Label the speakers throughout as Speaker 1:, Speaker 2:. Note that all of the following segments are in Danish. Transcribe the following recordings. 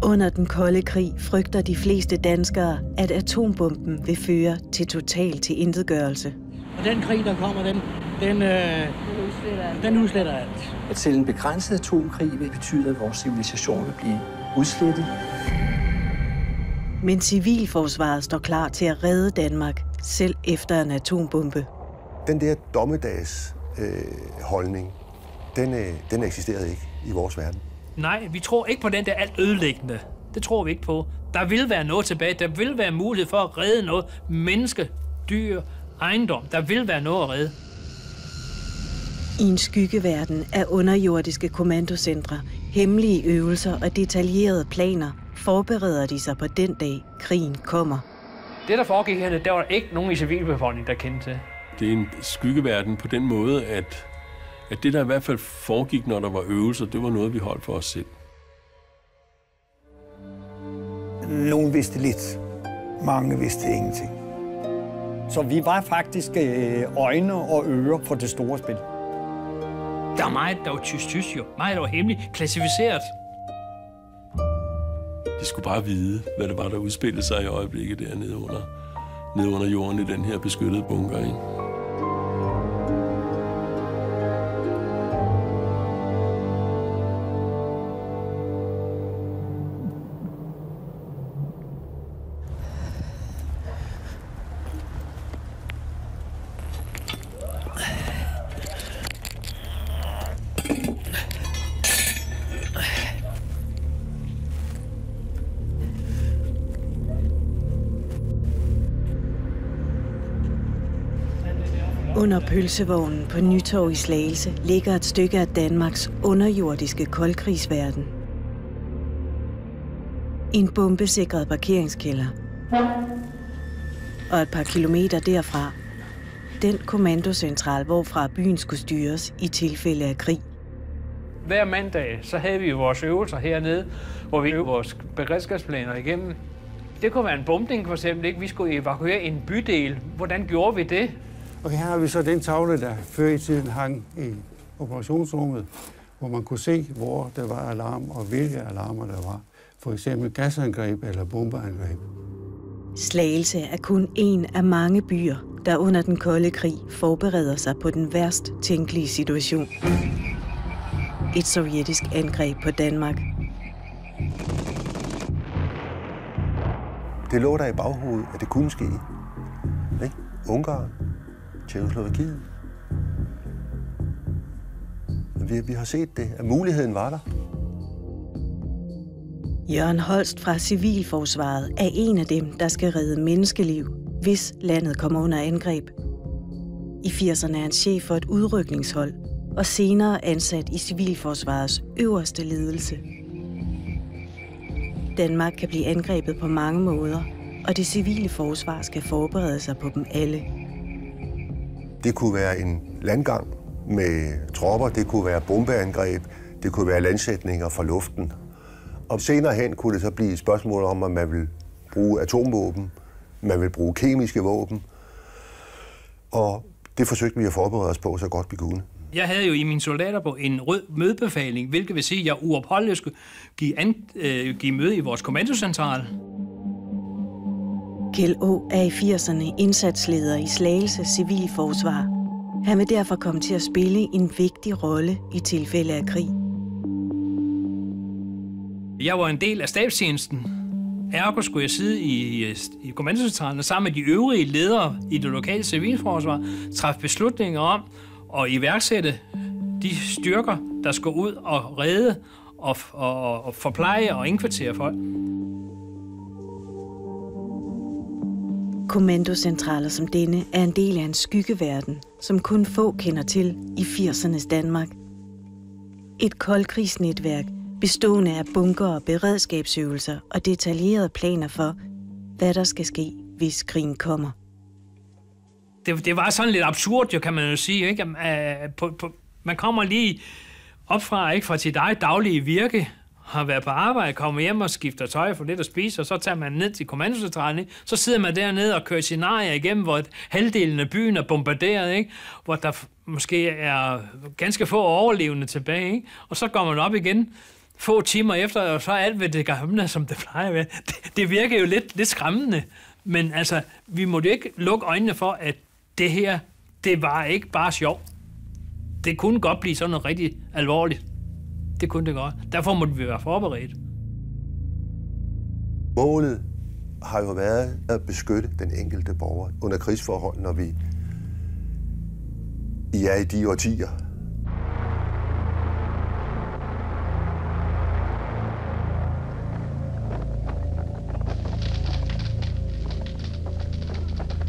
Speaker 1: Under den kolde krig frygter de fleste danskere, at atombomben vil føre til total tilintetgørelse.
Speaker 2: Og den krig, der kommer, den udsletter alt.
Speaker 3: At selv en begrænset atomkrig vil betyde, at vores civilisation vil blive udslettet.
Speaker 1: Men civilforsvaret står klar til at redde Danmark, selv efter en atombombe.
Speaker 4: Den der dommedags holdning, den eksisterede ikke i vores verden.
Speaker 5: Nej, vi tror ikke på den der alt ødelæggende. Det tror vi ikke på. Der vil være noget tilbage. Der vil være mulighed for at redde noget. Menneske, dyr, ejendom. Der vil være noget at redde.
Speaker 1: I en skyggeverden af underjordiske kommandocentre, hemmelige øvelser og detaljerede planer forbereder de sig på den dag, krigen kommer.
Speaker 5: Det, der foregik her, der var ikke nogen i civilbefolkningen, der kendte til.
Speaker 6: Det er en skyggeverden på den måde, at det, der i hvert fald foregik, når der var øvelser, det var noget, vi holdt for os selv.
Speaker 7: Nogen vidste lidt. Mange vidste ingenting. Så vi var faktisk øjne og ører på det store spil.
Speaker 5: Der var meget, der var tysk jo. Meget, der var hemmeligt klassificeret.
Speaker 6: De skulle bare vide, hvad det var, der udspillede sig i øjeblikket dernede under jorden i den her beskyttede bunker, ikke?
Speaker 1: Under pølsevognen på Nytorv i Slagelse ligger et stykke af Danmarks underjordiske koldkrigsverden. En bombesikret parkeringskælder. Og et par kilometer derfra, den kommandocentral, hvorfra byen skulle styres i tilfælde af krig.
Speaker 5: Hver mandag, så havde vi jo vores øvelser hernede, hvor vi øvede vores beredskabsplaner igennem. Det kunne være en bombning for eksempel, ikke? Vi skulle evakuere en bydel. Hvordan gjorde vi det?
Speaker 7: Og her har vi så den tavle, der før i tiden hang i operationsrummet, hvor man kunne se, hvor der var alarm og hvilke alarmer der var. For eksempel gasangreb eller bombeangreb.
Speaker 1: Slagelse er kun en af mange byer, der under den kolde krig forbereder sig på den værst tænkelige situation. Et sovjetisk angreb på Danmark.
Speaker 4: Det lå der i baghovedet, at det kunne ske. Ikke? Ungarn, Tjekkoslovakiet. Vi har set det, at muligheden var der.
Speaker 1: Jørgen Holst fra Civilforsvaret er en af dem, der skal redde menneskeliv, hvis landet kommer under angreb. I 80'erne er han chef for et udrykningshold og senere ansat i Civilforsvarets øverste ledelse. Danmark kan blive angrebet på mange måder, og det civile forsvar skal forberede sig på dem alle.
Speaker 4: Det kunne være en landgang med tropper, det kunne være bombeangreb, det kunne være landsætninger fra luften. Og senere hen kunne det så blive et spørgsmål om, at man vil bruge atomvåben, man vil bruge kemiske våben. Og det forsøgte vi at forberede os på så godt vi kunne.
Speaker 5: Jeg havde jo i mine soldater på en rød mødebefaling, hvilket vil sige, at jeg uopholdeligt skulle give møde i vores kommandocentral.
Speaker 1: Kjeld Å er i 80'erne indsatsleder i Slagelse Civilforsvar. Han vil derfor komme til at spille en vigtig rolle i tilfælde af krig.
Speaker 5: Jeg var en del af stabstjenesten. Ergo skulle jeg sidde i kommandocentralen sammen med de øvrige ledere i det lokale civilforsvar, træffe beslutninger om at iværksætte de styrker, der skal ud og redde og forpleje og indkvartere folk.
Speaker 1: Kommandocentraler som denne er en del af en skyggeverden, som kun få kender til i 80'ernes Danmark. Et koldkrigsnetværk bestående af bunker, beredskabsøvelser og detaljerede planer for, hvad der skal ske, hvis krigen kommer.
Speaker 5: Det var sådan lidt absurd, jo, kan man jo sige, ikke? Man kommer lige op fra sit eget daglige virke, har været på arbejde, kommer hjem og skifter tøj for lidt at spise, og så tager man ned til kommandocentralen, ikke? Så sidder man dernede og kører scenarier igennem, hvor halvdelen af byen er bombarderet, ikke? Hvor der måske er ganske få overlevende tilbage, ikke? Og så går man op igen få timer efter, og så er alt ved det gamle, som det plejer at være. Det virker jo lidt skræmmende, men altså, vi må jo ikke lukke øjnene for, at det her, det var ikke bare sjov. Det kunne godt blive sådan noget rigtig alvorligt. Det kunne det godt. Derfor må vi være forberedt.
Speaker 4: Målet har jo været at beskytte den enkelte borger under krigsforhold, når vi er i de årtier.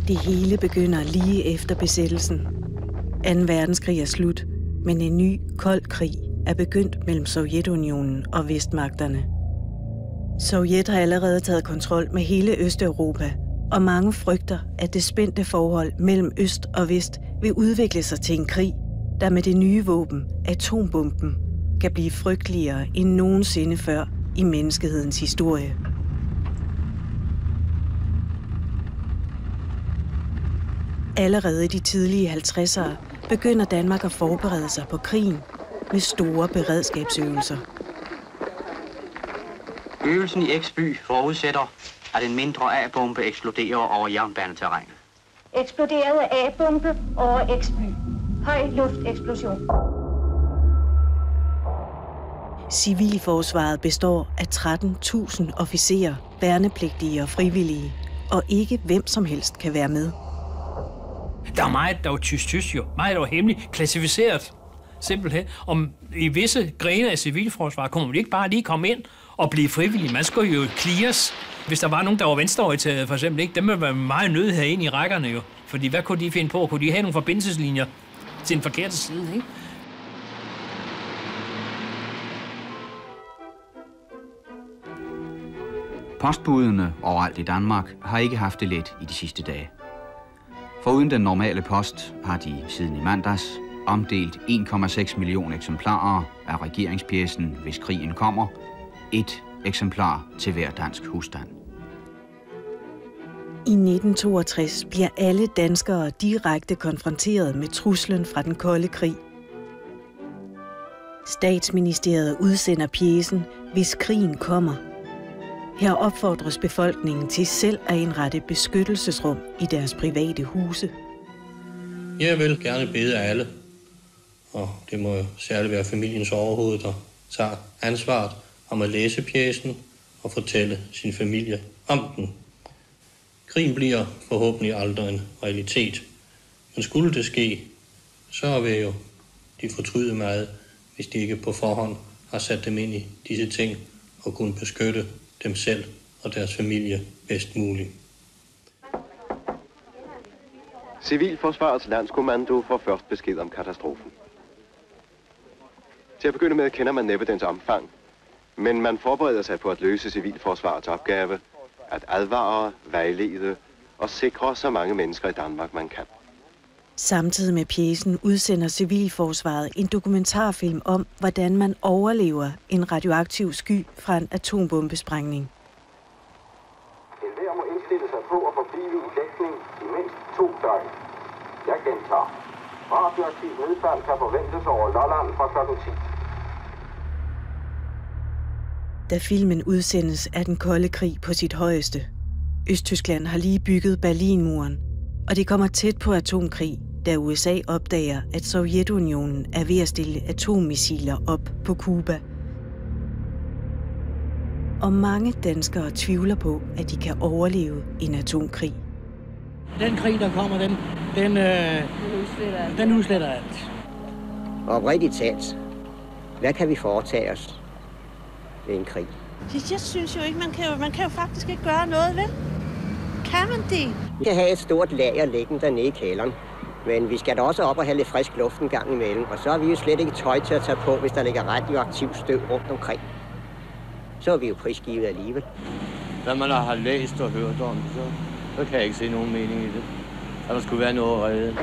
Speaker 1: Det hele begynder lige efter besættelsen. 2. verdenskrig er slut, men en ny kold krig er begyndt mellem Sovjetunionen og Vestmagterne. Sovjet har allerede taget kontrol med hele Østeuropa, og mange frygter, at det spændte forhold mellem Øst og Vest vil udvikle sig til en krig, der med det nye våben, atombomben, kan blive frygteligere end nogensinde før i menneskehedens historie. Allerede i de tidlige 50'ere begynder Danmark at forberede sig på krigen med store beredskabsøvelser.
Speaker 8: Øvelsen i X-by forudsætter, at en mindre A-bombe eksploderer over jernbaneterrænet.
Speaker 9: Eksploderede A-bombe over X-by. Høj lufteksplosion.
Speaker 1: Civilforsvaret består af 13.000 officerer, værnepligtige og frivillige, og ikke hvem som helst kan være med.
Speaker 5: Der er meget, der var tysk jo. Meget, der var hemmeligt klassificeret. Simpelthen. Om i visse grene af civilforsvaret kunne man ikke bare lige komme ind og blive frivillig. Man skulle jo clears. Hvis der var nogen, der var venstreorienteret, for eksempel, ikke? Dem ville være meget nødt herinde i rækkerne jo. Fordi hvad kunne de finde på? Kunne de have nogle forbindelseslinjer til den forkerte side, ikke?
Speaker 8: Postbudene overalt i Danmark har ikke haft det let i de sidste dage. Foruden den normale post har de siden i mandags omdelt 1,6 millioner eksemplarer af regeringspjecen, hvis krigen kommer. 1 eksemplar til hver dansk husstand.
Speaker 1: I 1962 bliver alle danskere direkte konfronteret med truslen fra den kolde krig. Statsministeriet udsender pjecen, hvis krigen kommer. Her opfordres befolkningen til selv at indrette beskyttelsesrum i deres private huse.
Speaker 10: Jeg vil gerne bede alle, og det må jo særligt være familiens overhoved, der tager ansvaret om at læse pjecen og fortælle sin familie om den. Krigen bliver forhåbentlig aldrig en realitet, men skulle det ske, så vil jo de fortryde meget, hvis de ikke på forhånd har sat dem ind i disse ting og kunne beskytte dem selv og deres familie bedst muligt.
Speaker 11: Civilforsvarets landskommando får først besked om katastrofen. Til at begynde med kender man næppe dens omfang, men man forbereder sig på at løse civilforsvarets opgave, at advare, vejlede og sikre så mange mennesker i Danmark, man kan.
Speaker 1: Samtidig med pjecen udsender Civilforsvaret en dokumentarfilm om, hvordan man overlever en radioaktiv sky fra en atombombesprængning.
Speaker 12: Enhver må indstille sig på at forblive i dækning i mindst 2 døgn. Jeg gentager. Radioaktiv nedfald kan forventes over Lolland fra kl. 10.
Speaker 1: Da filmen udsendes, er den kolde krig på sit højeste. Østtyskland har lige bygget Berlinmuren, og det kommer tæt på atomkrig, da USA opdager, at Sovjetunionen er ved at stille atommissiler op på Cuba. Og mange danskere tvivler på, at de kan overleve en atomkrig.
Speaker 2: Den krig, der kommer, den udsletter alt.
Speaker 13: Oprigtigt talt, hvad kan vi foretage os ved en krig?
Speaker 14: Jeg synes jo ikke, man kan jo faktisk ikke gøre noget, vel? Kan man det?
Speaker 13: Vi kan have et stort lager liggende dernede i kælderen. Men vi skal da også op og have lidt frisk luft en gang imellem. Og så er vi jo slet ikke tøj til at tage på, hvis der ligger radioaktiv støv rundt omkring. Så er vi jo prisgivet alligevel.
Speaker 15: Hvad man har læst og hørt om, så kan jeg ikke se nogen mening i det. At der skulle være noget at redde.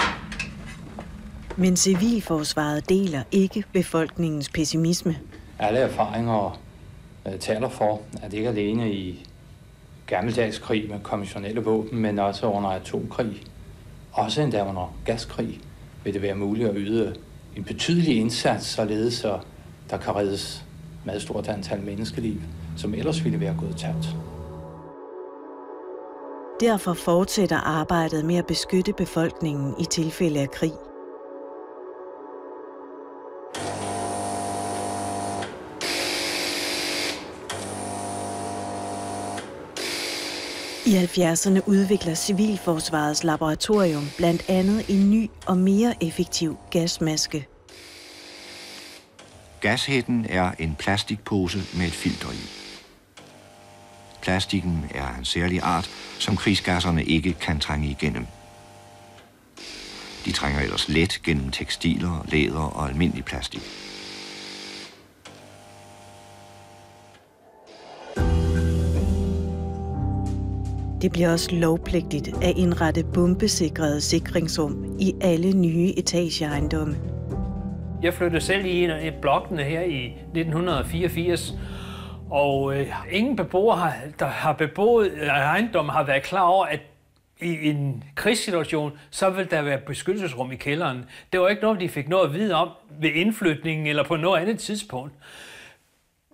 Speaker 1: Men Civilforsvaret deler ikke befolkningens pessimisme.
Speaker 16: Alle erfaringer taler for, at ikke alene i gammeldags krig med konventionelle våben, men også under atomkrig, også endda under gaskrig, vil det være muligt at yde en betydelig indsats, således at der kan reddes meget stort antal menneskeliv, som ellers ville være gået tabt.
Speaker 1: Derfor fortsætter arbejdet med at beskytte befolkningen i tilfælde af krig. I 70'erne udvikler Civilforsvarets laboratorium blandt andet en ny og mere effektiv gasmaske.
Speaker 17: Gashætten er en plastikpose med et filter i. Plastikken er en særlig art, som krigsgasserne ikke kan trænge igennem. De trænger ellers let gennem tekstiler, læder og almindelig plastik.
Speaker 1: Det bliver også lovpligtigt at indrette bombesikrede sikringsrum i alle nye etageejendomme.
Speaker 5: Jeg flyttede selv i en af blokkene her i 1984, og ingen beboere, der har beboet ejendommen, har været klar over, at i en krigssituation, så vil der være beskyttelsesrum i kælderen. Det var ikke noget, de fik noget at vide om ved indflytningen eller på noget andet tidspunkt.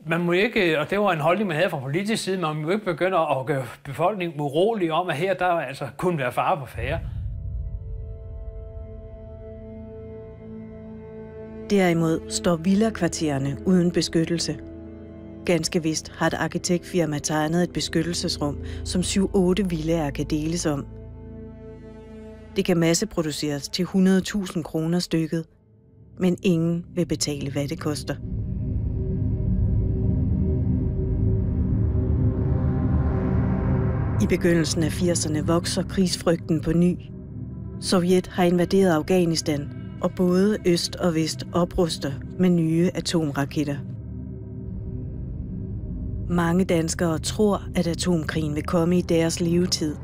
Speaker 5: Man må ikke, og det var en holdning, man havde fra politisk side, man må ikke begynde at gøre befolkningen urolig om, at her der altså kun være fare på færre.
Speaker 1: Derimod står villakvartererne uden beskyttelse. Ganske vist har et arkitektfirma tegnet et beskyttelsesrum, som 7-8 villaer kan deles om. Det kan masseproduceres til 100.000 kroner stykket, men ingen vil betale, hvad det koster. I begyndelsen af 80'erne vokser krigsfrygten på ny. Sovjet har invaderet Afghanistan, og både øst og vest opruster med nye atomraketter. Mange danskere tror, at atomkrigen vil komme i deres levetid.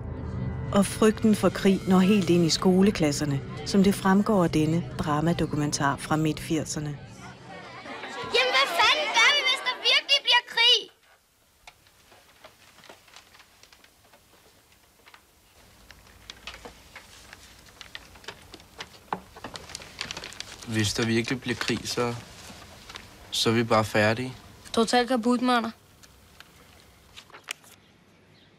Speaker 1: Og frygten for krig når helt ind i skoleklasserne, som det fremgår af denne dramadokumentar fra midt-80'erne.
Speaker 18: Jamen, hvad fanden gør vi, hvis der virkelig bliver krig?
Speaker 19: Hvis der virkelig bliver krig, så er vi bare færdige.
Speaker 18: Totalt kaput, mander.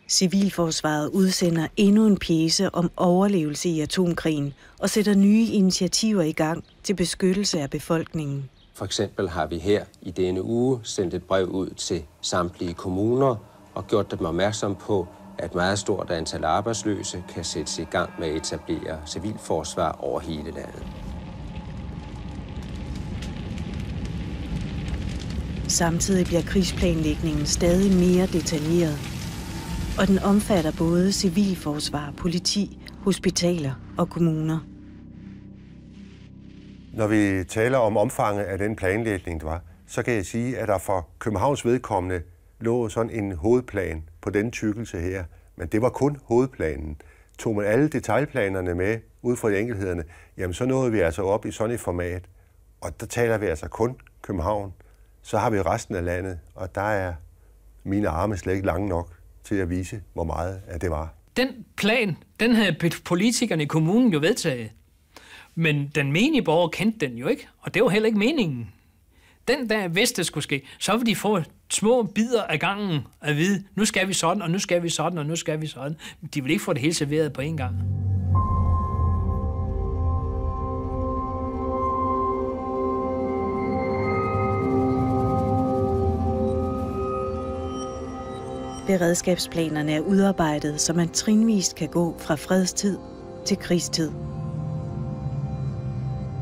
Speaker 1: Civilforsvaret udsender endnu en pjece om overlevelse i atomkrigen og sætter nye initiativer i gang til beskyttelse af befolkningen.
Speaker 20: For eksempel har vi her i denne uge sendt et brev ud til samtlige kommuner og gjort dem opmærksom på, at et meget stort antal arbejdsløse kan sættes i gang med at etablere civilforsvar over hele landet.
Speaker 1: Samtidig bliver krigsplanlægningen stadig mere detaljeret, og den omfatter både civilforsvar, politi, hospitaler og kommuner.
Speaker 4: Når vi taler om omfanget af den planlægning, der var, så kan jeg sige, at der for Københavns vedkommende lå sådan en hovedplan på den tykkelse her. Men det var kun hovedplanen. Tog man alle detaljplanerne med ud fra de enkelthederne, jamen så nåede vi altså op i sådan et format. Og der taler vi altså kun København. Så har vi resten af landet, og der er mine arme slet ikke lange nok til at vise, hvor meget af det var.
Speaker 5: Den plan, den havde politikerne i kommunen jo vedtaget. Men den menige borger kendte den jo ikke, og det var heller ikke meningen. Den dag, hvis det skulle ske, så ville de få små bidder af gangen at vide, nu skal vi sådan, og nu skal vi sådan, og nu skal vi sådan. De ville ikke få det hele serveret på en gang.
Speaker 1: Beredskabsplanerne er udarbejdet, så man trinvist kan gå fra fredstid til krigstid.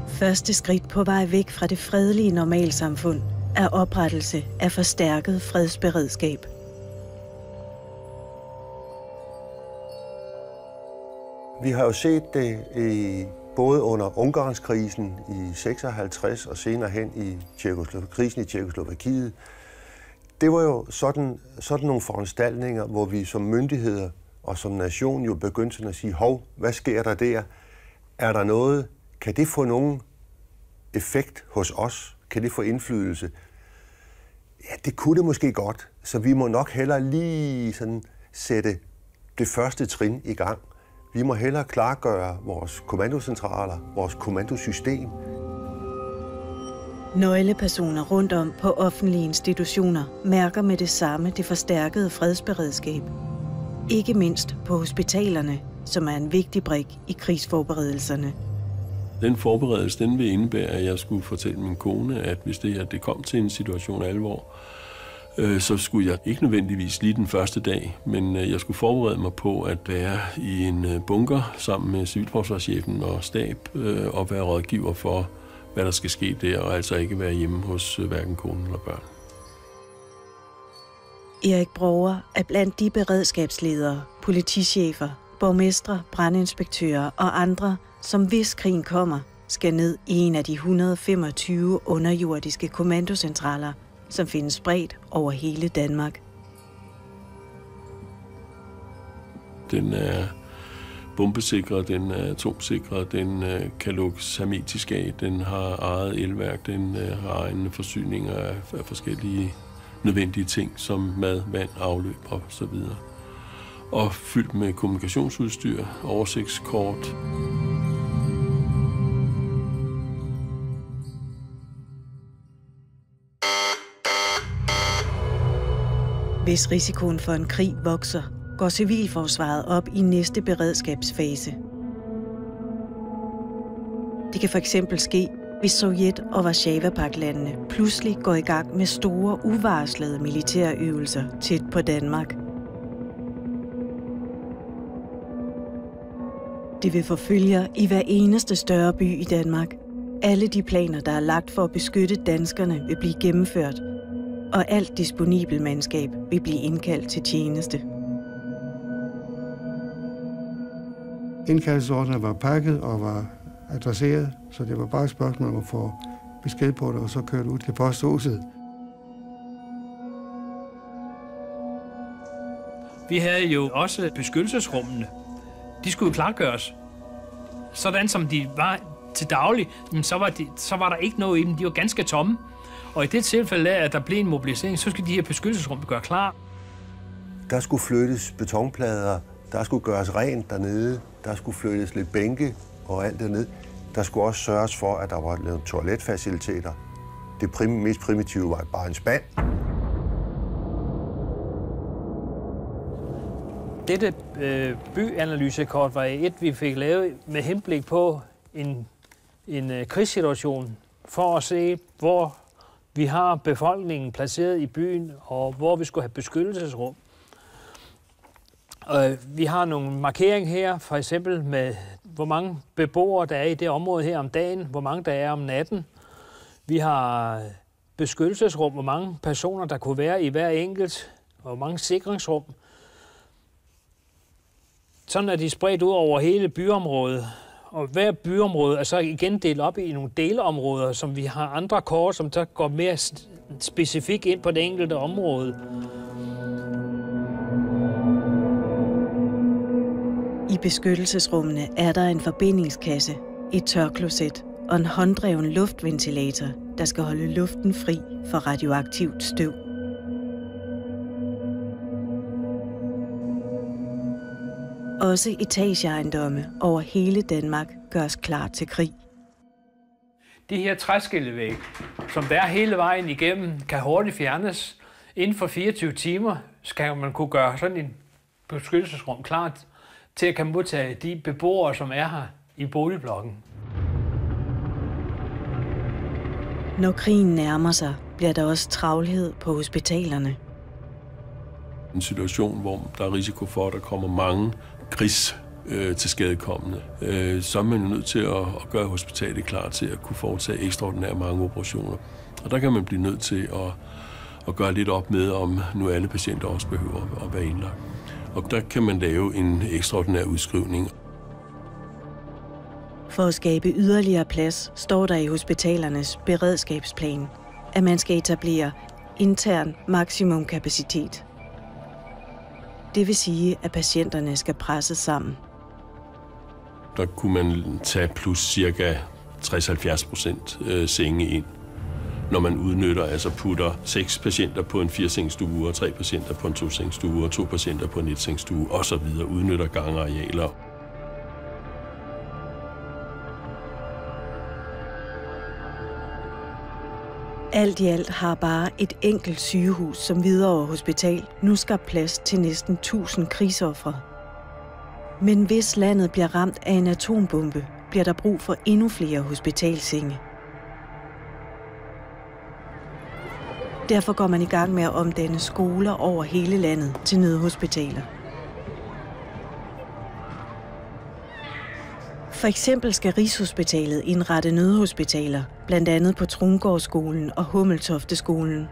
Speaker 1: Første skridt på vej væk fra det fredelige normalsamfund er oprettelse af forstærket fredsberedskab.
Speaker 4: Vi har jo set det både under Ungarnskrisen i 56 og senere hen i krisen i Tjekkoslovakiet. Det var jo sådan nogle foranstaltninger, hvor vi som myndigheder og som nation jo begyndte at sige, hov, hvad sker der der? Er der noget? Kan det få nogen effekt hos os? Kan det få indflydelse? Ja, det kunne det måske godt, så vi må nok hellere lige sådan sætte det første trin i gang. Vi må hellere klargøre vores kommandocentraler, vores kommandosystem.
Speaker 1: Nøglepersoner rundt om på offentlige institutioner mærker med det samme det forstærkede fredsberedskab. Ikke mindst på hospitalerne, som er en vigtig brik i krigsforberedelserne.
Speaker 6: Den forberedelse, den vil indebære, at jeg skulle fortælle min kone, at hvis det kom til en situation af alvor, så skulle jeg ikke nødvendigvis lige den første dag, men jeg skulle forberede mig på at være i en bunker sammen med civilforsvarschefen og stab og være rådgiver for, hvad der skal ske der, og altså ikke være hjemme hos hverken kone eller børn.
Speaker 1: Erik Brouwer er blandt de beredskabsledere, politichefer, borgmestre, brandinspektører og andre, som hvis krigen kommer, skal ned i en af de 125 underjordiske kommandocentraler, som findes spredt over hele Danmark.
Speaker 6: Den er bombesikret, den er atomsikret, den kan lukkes hermetisk af, den har eget elværk, den har egne forsyninger af forskellige nødvendige ting, som mad, vand, afløb og så videre. Og fyldt med kommunikationsudstyr, oversigtskort.
Speaker 1: Hvis risikoen for en krig vokser, går civilforsvaret op i næste beredskabsfase. Det kan fx ske, hvis Sovjet- og Warszawapagtlandene pludselig går i gang med store, uvarslede militærøvelser tæt på Danmark. Det vil få følger i hver eneste større by i Danmark. Alle de planer, der er lagt for at beskytte danskerne, vil blive gennemført, og alt disponibel mandskab vil blive indkaldt til tjeneste.
Speaker 7: Indkaldelsesordene var pakket og var adresseret, så det var bare et spørgsmål om at få besked på det, og så køre det ud til posthuset.
Speaker 5: Vi havde jo også beskyttelsesrummene. De skulle jo klargøres. Sådan som de var til daglig, så var der ikke noget i dem. De var ganske tomme. Og i det tilfælde af, at der blev en mobilisering, så skulle de her beskyttelsesrum gøre klar.
Speaker 4: Der skulle flyttes betonplader, der skulle gøres rent dernede, der skulle flyttes lidt bænke og alt dernede. Der skulle også sørges for, at der var lavet toiletfaciliteter. Det mest primitive var bare en spand.
Speaker 5: Dette byanalysekort var et, vi fik lavet med henblik på en krigssituation, for at se, hvor vi har befolkningen placeret i byen, og hvor vi skulle have beskyttelsesrum. Vi har nogle markeringer her, for eksempel med, hvor mange beboere der er i det område her om dagen, hvor mange der er om natten. Vi har beskyttelsesrum, hvor mange personer der kunne være i hver enkelt, og hvor mange sikringsrum. Sådan er de spredt ud over hele byområdet. Og hver byområde er så igen delt op i nogle delområder, som vi har andre kort, som så går mere specifikt ind på det enkelte område.
Speaker 1: I beskyttelsesrummene er der en forbindingskasse, et tørkloset og en hånddreven luftventilator, der skal holde luften fri for radioaktivt støv. Også etageejendomme over hele Danmark gøres klar til krig.
Speaker 5: De her træskillevæg, som der er hele vejen igennem, kan hurtigt fjernes. Inden for 24 timer skal man kunne gøre sådan en beskyttelsesrum klart til at kan modtage de beboere, som er her i boligblokken.
Speaker 1: Når krigen nærmer sig, bliver der også travlhed på hospitalerne.
Speaker 6: En situation, hvor der er risiko for, at der kommer mange tilskadekommende, så er man nødt til at gøre hospitalet klar til at kunne foretage ekstraordinært mange operationer. Og der kan man blive nødt til at gøre lidt op med, om nu alle patienter også behøver at være indlagt. Og der kan man lave en ekstraordinær udskrivning.
Speaker 1: For at skabe yderligere plads, står der i hospitalernes beredskabsplan, at man skal etablere intern maksimumkapacitet. Det vil sige, at patienterne skal presses sammen.
Speaker 6: Der kunne man tage plus cirka 60-70% senge ind, når man udnytter, altså putter 6 patienter på en 4-sengstue, og 3 patienter på en 2-sengstue, og 2 patienter på en 1-sengstue, osv. Udnytter gangarealer.
Speaker 1: Alt i alt har bare et enkelt sygehus som Hvidovre Hospital nu skabt plads til næsten 1000 krigsofre. Men hvis landet bliver ramt af en atombombe, bliver der brug for endnu flere hospitalsenge. Derfor går man i gang med at omdanne skoler over hele landet til nødhospitaler. For eksempel skal Rigshospitalet indrette nødhospitaler, blandt andet på Trungårdsskolen og Hummeltofteskolen.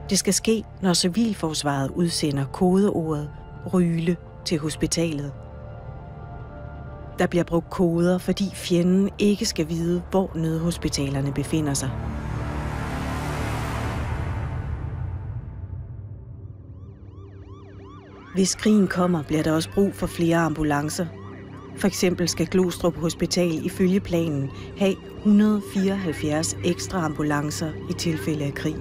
Speaker 1: Det skal ske, når Civilforsvaret udsender kodeordet Ryle til hospitalet. Der bliver brugt koder, fordi fjenden ikke skal vide, hvor nødhospitalerne befinder sig. Hvis krigen kommer, bliver der også brug for flere ambulancer. For eksempel skal Glostrup Hospital ifølge planen have 174 ekstra ambulancer i tilfælde af krig.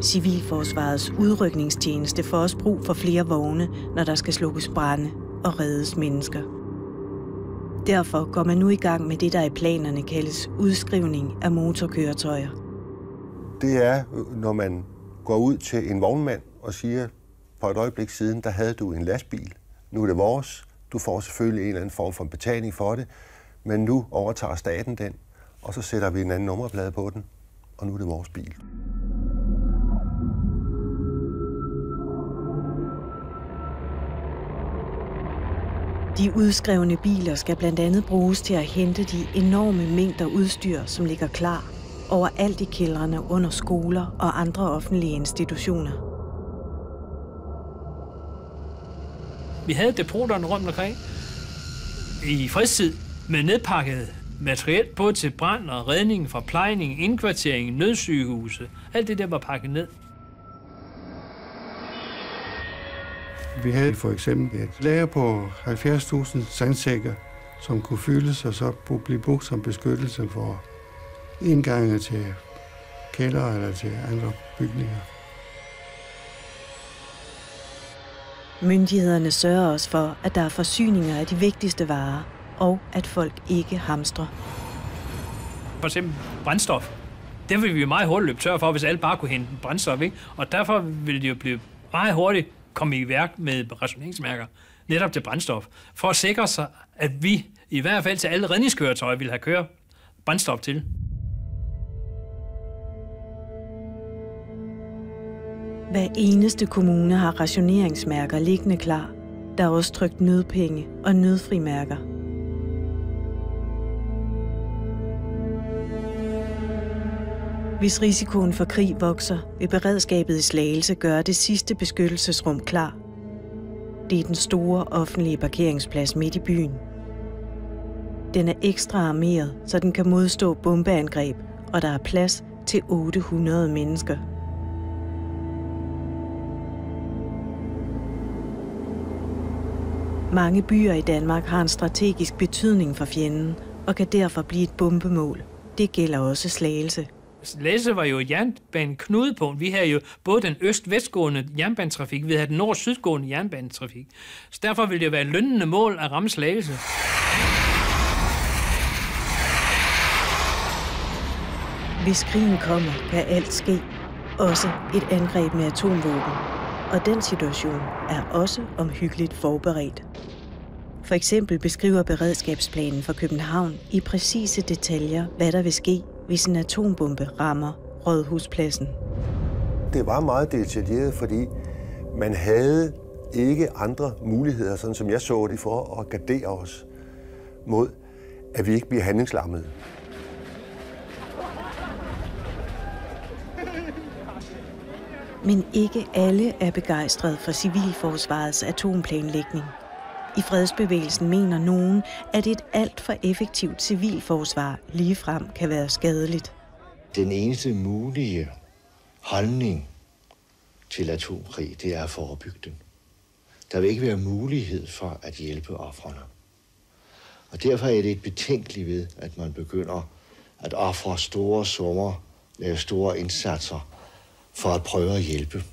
Speaker 1: Civilforsvarets udrykningstjeneste får også brug for flere vogne, når der skal slukkes brande og reddes mennesker. Derfor går man nu i gang med det, der i planerne kaldes udskrivning af motorkøretøjer.
Speaker 4: Det er, når man går ud til en vognmand og siger, for et øjeblik siden, der havde du en lastbil. Nu er det vores. Du får selvfølgelig en eller anden form for betaling for det, men nu overtager staten den, og så sætter vi en anden nummerplade på den, og nu er det vores bil.
Speaker 1: De udskrevne biler skal blandt andet bruges til at hente de enorme mængder udstyr, som ligger klar overalt i kældrene under skoler og andre offentlige institutioner.
Speaker 5: Vi havde depoterne rundt omkring i fredstid med nedpakket materiel, både til brand og redning, forplejning, indkvartering, nødsygehuse. Alt det der var pakket ned.
Speaker 7: Vi havde for eksempel et lager på 70.000 sandsækker, som kunne fyldes og så blive brugt som beskyttelse for indgange til kælder eller til andre bygninger.
Speaker 1: Myndighederne sørger også for, at der er forsyninger af de vigtigste varer, og at folk ikke hamstrer.
Speaker 5: For eksempel brændstof. Det vil vi jo meget hurtigt løbe tør for, hvis alle bare kunne hente brændstof, ikke? Og derfor vil det jo blive meget hurtigt komme i værk med rationeringsmærker netop til brændstof, for at sikre sig, at vi i hvert fald til alle redningskøretøjer vil have kørt brændstof til.
Speaker 1: Hver eneste kommune har rationeringsmærker liggende klar. Der er også trykt nødpenge og nødfrimærker. Hvis risikoen for krig vokser, vil beredskabet i Slagelse gøre det sidste beskyttelsesrum klar. Det er den store offentlige parkeringsplads midt i byen. Den er ekstra armeret, så den kan modstå bombeangreb, og der er plads til 800 mennesker. Mange byer i Danmark har en strategisk betydning for fjenden og kan derfor blive et bombemål. Det gælder også Slagelse.
Speaker 5: Slagelse var jo et jernbaneknudepunkt. Vi havde jo både den øst-vestgående jernbanetrafik, vi havde den nord-sydgående jernbanetrafik. Så derfor ville det jo være lønnende mål at ramme Slagelse.
Speaker 1: Hvis krigen kommer, kan alt ske. Også et angreb med atomvåben. Og den situation er også omhyggeligt forberedt. For eksempel beskriver beredskabsplanen for København i præcise detaljer, hvad der vil ske, hvis en atombombe rammer Rådhuspladsen.
Speaker 4: Det var meget detaljeret, fordi man havde ikke andre muligheder, sådan som jeg så det, for at gardere os mod, at vi ikke bliver handlingslammede.
Speaker 1: Men ikke alle er begejstrede for Civilforsvarets atomplanlægning. I fredsbevægelsen mener nogen, at et alt for effektivt civilforsvar ligefrem kan være skadeligt.
Speaker 21: Den eneste mulige holdning til atomkrig, det er at forebygge den. Der vil ikke være mulighed for at hjælpe ofrene. Og derfor er det et betænkeligt ved, at man begynder at ofre store summer, lave store indsatser for at prøve at hjælpe.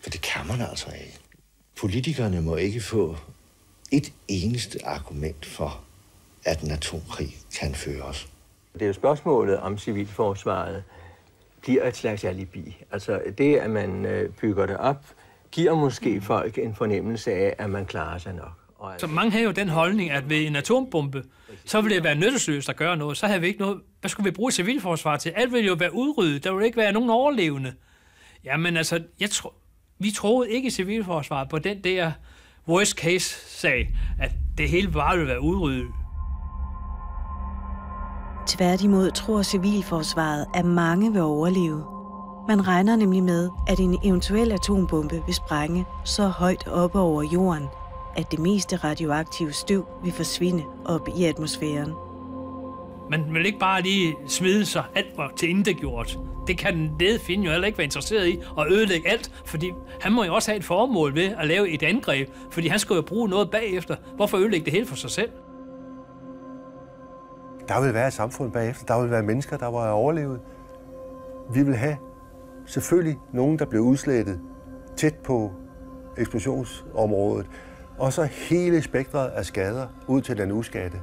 Speaker 21: For det kan man altså ikke. Politikerne må ikke få et eneste argument for at en atomkrig kan føres.
Speaker 3: Det er jo spørgsmålet om civilforsvaret bliver et slags alibi. Altså det, at man bygger det op, giver måske folk en fornemmelse af, at man klarer sig nok.
Speaker 5: Så mange har jo den holdning, at ved en atombombe, så ville det være nyttesløst at gøre noget. Så havde vi ikke noget. Hvad skulle vi bruge civilforsvar til? Alt ville jo være udryddet. Der ville ikke være nogen overlevende. Jamen altså, vi troede ikke i civilforsvaret på den der worst case-sag, at det hele bare ville være udryddet.
Speaker 1: Tværtimod tror civilforsvaret, at mange vil overleve. Man regner nemlig med, at en eventuel atombombe vil sprænge så højt oppe over jorden, at det meste radioaktive støv vil forsvinde op i atmosfæren.
Speaker 5: Man vil ikke bare lige smide sig alt var til intetgjort. Det kan den nedfinde jo heller ikke være interesseret i at ødelægge alt, fordi han må jo også have et formål ved at lave et angreb, fordi han skal jo bruge noget bagefter. Hvorfor ødelægge det hele for sig selv?
Speaker 4: Der vil være et samfund bagefter. Der vil være mennesker, der var overlevet. Vi vil have selvfølgelig nogen, der blev udslettet tæt på eksplosionsområdet, og så hele spektret af skader ud til den uskatte.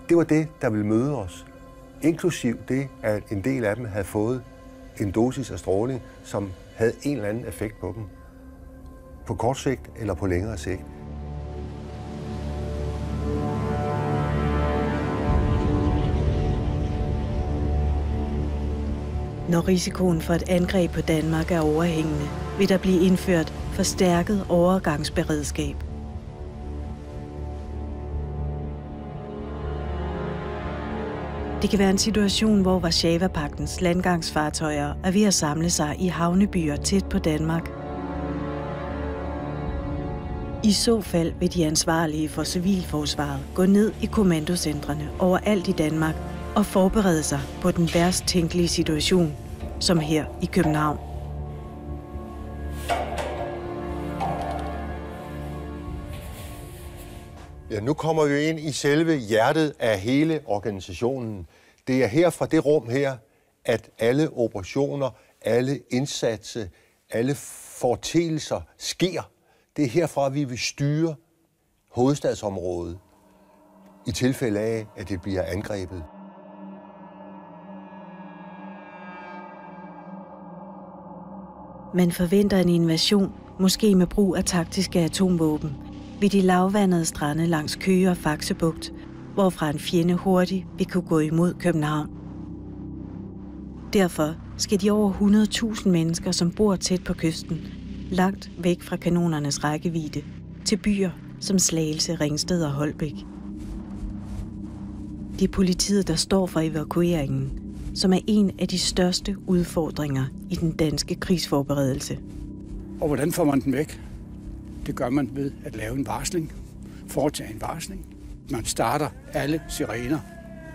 Speaker 4: Det var det, der ville møde os. Inklusiv det, at en del af dem havde fået en dosis af stråling, som havde en eller anden effekt på dem. På kort sigt eller på længere sigt.
Speaker 1: Når risikoen for et angreb på Danmark er overhængende, vil der blive indført forstærket overgangsberedskab. Det kan være en situation, hvor Warszawapagtens landgangsfartøjer er ved at samle sig i havnebyer tæt på Danmark. I så fald vil de ansvarlige for civilforsvaret gå ned i kommandocentrene overalt i Danmark og forberede sig på den værst tænkelige situation, som her i København.
Speaker 4: Ja, nu kommer vi ind i selve hjertet af hele organisationen. Det er her fra det rum her, at alle operationer, alle indsatser, alle forteelser sker. Det er herfra, vi vil styre hovedstadsområdet i tilfælde af, at det bliver angrebet.
Speaker 1: Man forventer en invasion, måske med brug af taktiske atomvåben, ved de lavvandede strande langs Køge og Faxebugt, hvorfra en fjende hurtigt vil kunne gå imod København. Derfor skal de over 100.000 mennesker, som bor tæt på kysten, langt væk fra kanonernes rækkevidde, til byer som Slagelse, Ringsted og Holbæk. Det er politiet, der står for evakueringen, som er en af de største udfordringer i den danske krigsforberedelse.
Speaker 22: Og hvordan får man den væk? Det gør man ved at lave en varsling, foretage en varsling. Man starter alle sirener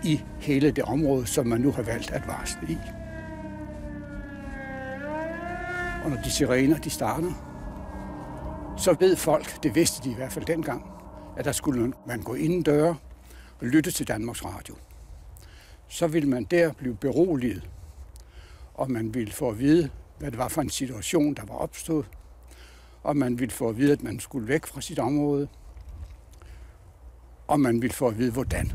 Speaker 22: i hele det område, som man nu har valgt at varsle i. Og når de sirener de starter, så ved folk, det vidste de i hvert fald dengang, at der skulle man gå indendøre og lytte til Danmarks Radio. Så ville man der blive beroliget, og man ville få at vide, hvad det var for en situation, der var opstået, og man ville få at vide, at man skulle væk fra sit område, og man ville få at vide, hvordan.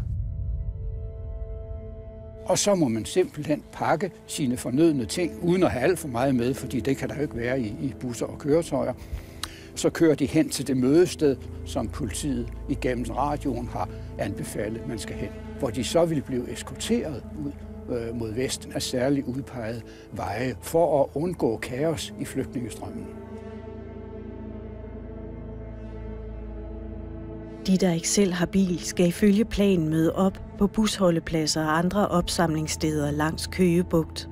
Speaker 22: Og så må man simpelthen pakke sine fornødne ting, uden at have alt for meget med, fordi det kan der jo ikke være i busser og køretøjer. Så kører de hen til det mødested, som politiet igennem radioen har anbefalet, man skal hen. Hvor de så vil blive eskorteret ud mod vesten af særligt udpegede veje, for at undgå kaos i flygtningestrømmen.
Speaker 1: De, der ikke selv har bil, skal ifølge planen møde op på busholdepladser og andre opsamlingssteder langs Køgebugt.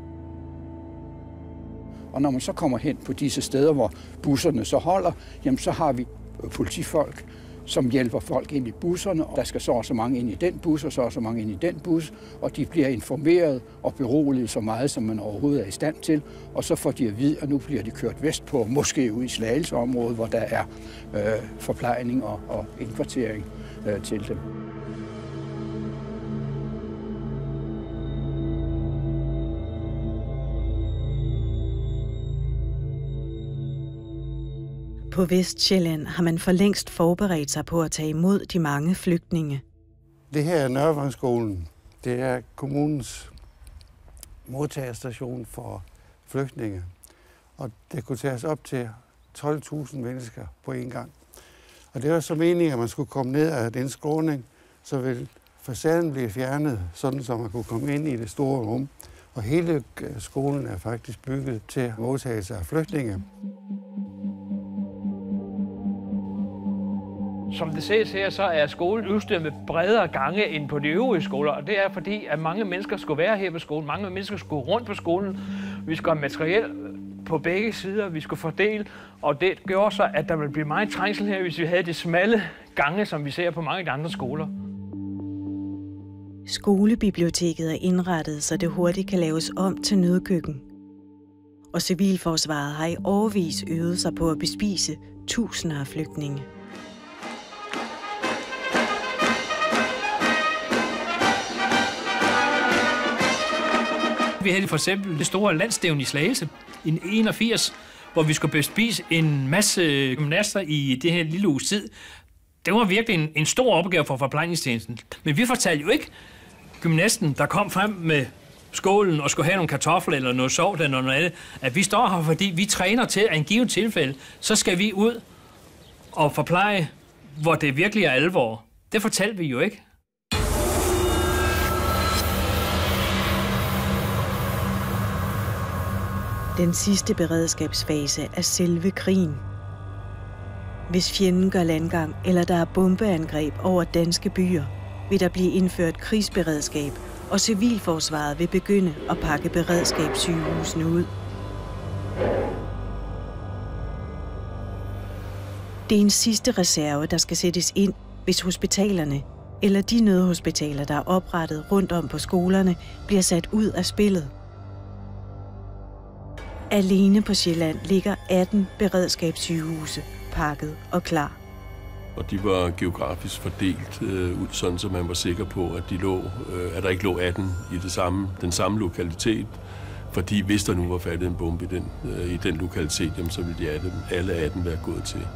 Speaker 22: Og når man så kommer hen på disse steder, hvor busserne så holder, jamen så har vi politifolk, som hjælper folk ind i busserne, og der skal så og så mange ind i den bus, og så og så mange ind i den bus, og de bliver informeret og beroliget så meget, som man overhovedet er i stand til, og så får de at vide, at nu bliver de kørt vestpå, måske ud i Slagelseområdet, hvor der er forplejning og indkvartering til dem.
Speaker 1: På Vestsjælland har man for længst forberedt sig på at tage imod de mange flygtninge.
Speaker 7: Det her er Nørrevangsskolen. Det er kommunens modtagerstation for flygtninge. Og det kunne tages op til 12.000 mennesker på en gang. Og det var så meningen, at man skulle komme ned af den skråning, så ville facaden blive fjernet, sådan så man kunne komme ind i det store rum. Og hele skolen er faktisk bygget til modtagelse af flygtninge.
Speaker 5: Som det ses her, så er skolen udstyret med bredere gange end på de øvrige skoler, og det er fordi, at mange mennesker skulle være her på skolen. Mange mennesker skulle rundt på skolen. Vi skulle have materiel på begge sider, vi skulle fordele, og det gjorde så, at der ville blive meget trængsel her, hvis vi havde de smalle gange, som vi ser på mange af de andre skoler.
Speaker 1: Skolebiblioteket er indrettet, så det hurtigt kan laves om til nødkøkken. Og civilforsvaret har i årevis øvet sig på at bespise tusinder af flygtninge.
Speaker 5: Vi havde for eksempel det store landstævne i Slagelse i 81, hvor vi skulle bespise en masse gymnaster i det her lille uges tid. Det var virkelig en stor opgave for forplejningstjenesten. Men vi fortalte jo ikke gymnasten, der kom frem med skålen og skulle have nogle kartofler eller noget sovt eller noget andet, at vi står her, fordi vi træner til at en givet tilfælde, så skal vi ud og forpleje, hvor det virkelig er alvor. Det fortalte vi jo ikke.
Speaker 1: Den sidste beredskabsfase er selve krigen. Hvis fjenden gør landgang, eller der er bombeangreb over danske byer, vil der blive indført krigsberedskab, og civilforsvaret vil begynde at pakke beredskabssygehusene ud. Det er en sidste reserve, der skal sættes ind, hvis hospitalerne eller de nødhospitaler, der er oprettet rundt om på skolerne, bliver sat ud af spillet. Alene på Sjælland ligger 18 beredskabssygehuse pakket og klar.
Speaker 6: Og de var geografisk fordelt ud, sådan så man var sikker på, at at der ikke lå 18 i den samme lokalitet. Fordi hvis der nu var faldet en bombe i den lokalitet, jamen, så ville alle 18 være gået til.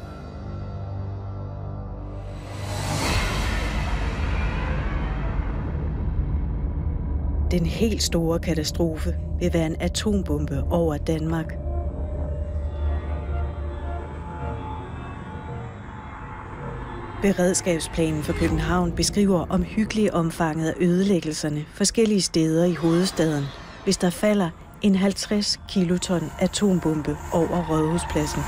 Speaker 1: Den helt store katastrofe vil være en atombombe over Danmark. Beredskabsplanen for København beskriver omhyggeligt omfanget af ødelæggelserne forskellige steder i hovedstaden, hvis der falder en 50 kiloton atombombe over Rådhuspladsen.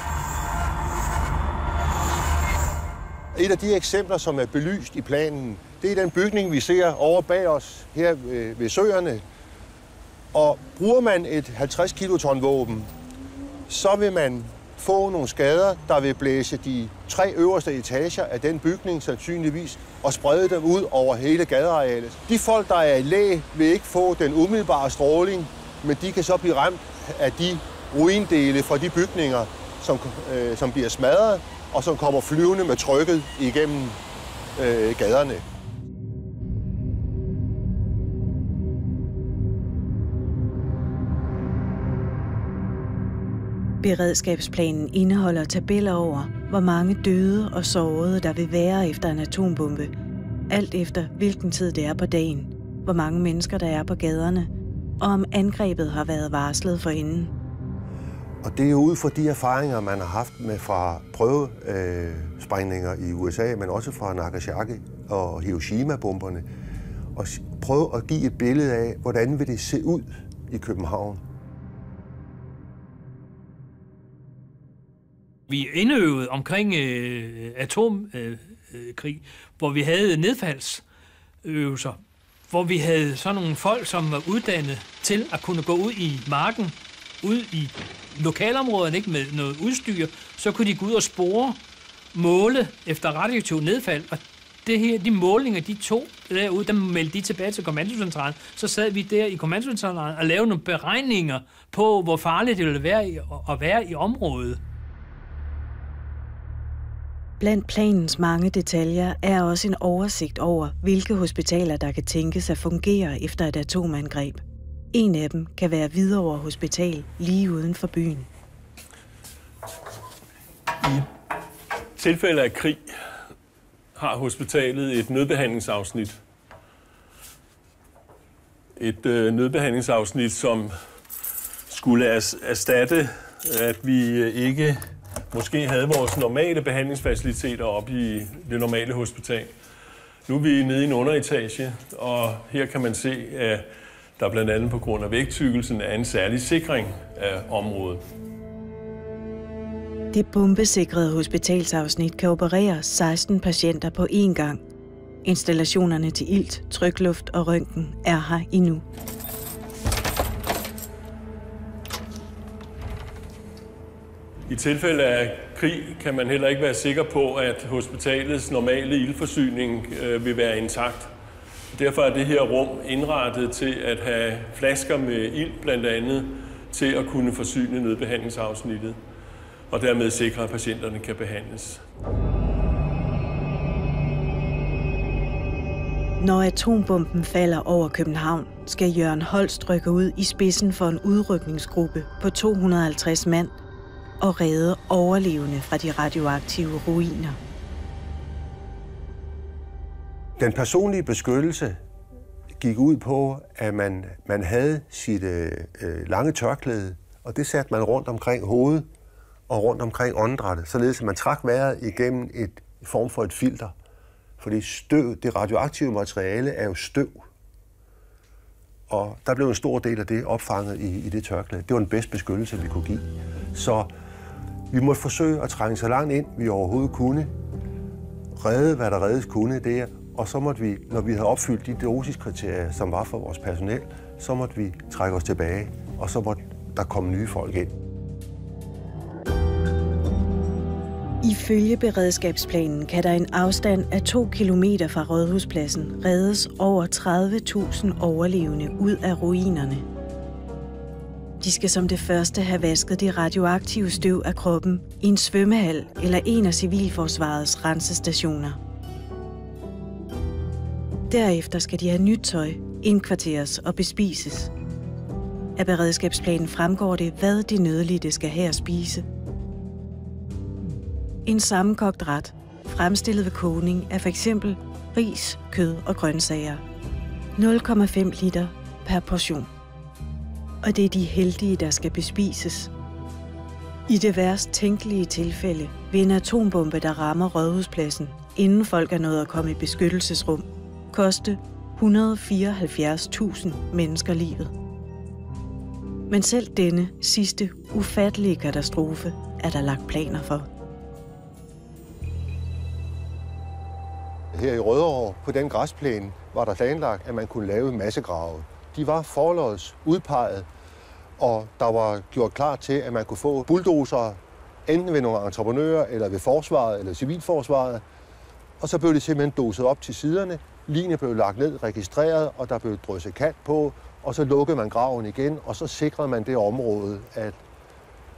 Speaker 4: Et af de eksempler, som er belyst i planen, det er den bygning, vi ser over bag os her ved søerne. Og bruger man et 50 kiloton våben, så vil man få nogle skader, der vil blæse de 3 øverste etager af den bygning sandsynligvis og sprede dem ud over hele gadearealet. De folk, der er i læ, vil ikke få den umiddelbare stråling, men de kan så blive ramt af de ruindele fra de bygninger, som bliver smadret og som kommer flyvende med trykket igennem gaderne.
Speaker 1: Beredskabsplanen indeholder tabeller over, hvor mange døde og sårede der vil være efter en atombombe, alt efter hvilken tid det er på dagen, hvor mange mennesker der er på gaderne, og om angrebet har været varslet forinden.
Speaker 4: Og det er jo ud fra de erfaringer, man har haft med fra prøvesprængninger i USA, men også fra Nagasaki og Hiroshima-bomberne, og prøve at give et billede af, hvordan vil det se ud i København.
Speaker 5: Vi indøvede omkring atomkrig, hvor vi havde nedfaldsøvelser, hvor vi havde sådan nogle folk, som var uddannet til at kunne gå ud i marken, ud i lokalområderne, ikke med noget udstyr, så kunne de gå ud og spore, måle efter radioaktivt nedfald, og det her, de målinger, de tog derude, dem meldte de tilbage til kommandocentralen. Så sad vi der i kommandocentralen og lavede nogle beregninger på, hvor farligt det ville være at være i området.
Speaker 1: Blandt planens mange detaljer er også en oversigt over, hvilke hospitaler, der kan tænkes at fungere efter et atomangreb. En af dem kan være Hvidovre Hospital lige uden for byen.
Speaker 6: I tilfælde af krig har hospitalet et nødbehandlingsafsnit, et nødbehandlingsafsnit, som skulle erstatte, at vi ikke måske havde vores normale behandlingsfaciliteter oppe i det normale hospital. Nu er vi nede i en underetage, og her kan man se, at der blandt andet på grund af vægttykkelsen er en særlig sikring af området.
Speaker 1: Det bombesikrede hospitalsafsnit kan operere 16 patienter på én gang. Installationerne til ilt, trykluft og røntgen er her endnu.
Speaker 6: I tilfælde af krig kan man heller ikke være sikker på, at hospitalets normale iltforsyning vil være intakt. Derfor er det her rum indrettet til at have flasker med ilt blandt andet til at kunne forsyne nødbehandlingsafsnittet og dermed sikre, at patienterne kan behandles.
Speaker 1: Når atombomben falder over København, skal Jørgen Holst rykke ud i spidsen for en udrykningsgruppe på 250 mand og redde overlevende fra de radioaktive ruiner.
Speaker 4: Den personlige beskyttelse gik ud på, at man havde sit lange tørklæde, og det satte man rundt omkring hovedet og rundt omkring åndedrættet, således at man trak vejret igennem et form for et filter. Fordi støv, det radioaktive materiale er jo støv. Og der blev en stor del af det opfanget i det tørklæde. Det var den bedste beskyttelse, vi kunne give. Så vi måtte forsøge at trænge så langt ind, vi overhovedet kunne. Redde, hvad der reddes kunne der. Og så måtte vi, når vi havde opfyldt de dosiskriterier, som var for vores personel, så måtte vi trække os tilbage, og så måtte der komme nye folk ind.
Speaker 1: Ifølge beredskabsplanen kan der en afstand af 2 kilometer fra Rådhuspladsen reddes over 30.000 overlevende ud af ruinerne. De skal som det første have vasket det radioaktive støv af kroppen i en svømmehal eller en af civilforsvarets rensestationer. Derefter skal de have nyt tøj, indkvarteres og bespises. Af beredskabsplanen fremgår det, hvad de nødlidte skal have at spise. En sammenkogt ret, fremstillet ved kogning, er f.eks. ris, kød og grøntsager. 0,5 liter per portion. Og det er de heldige, der skal bespises. I det værst tænkelige tilfælde vil en atombombe, der rammer Rådhuspladsen, inden folk er nået at komme i beskyttelsesrum, koste 174.000 mennesker livet. Men selv denne sidste ufattelige katastrofe er der lagt planer for.
Speaker 4: Her i Rødovre, på den græsplæne, var der planlagt, at man kunne lave massegrave. De var forlods udpeget, og der var gjort klar til, at man kunne få bulldozer, enten ved nogle entreprenører, eller ved forsvaret, eller civilforsvaret. Og så blev det simpelthen doset op til siderne. Linje blev lagt ned, registreret, og der blev drysset kant på, og så lukkede man graven igen, og så sikrede man det område, at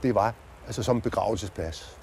Speaker 4: det var altså som en begravelsesplads.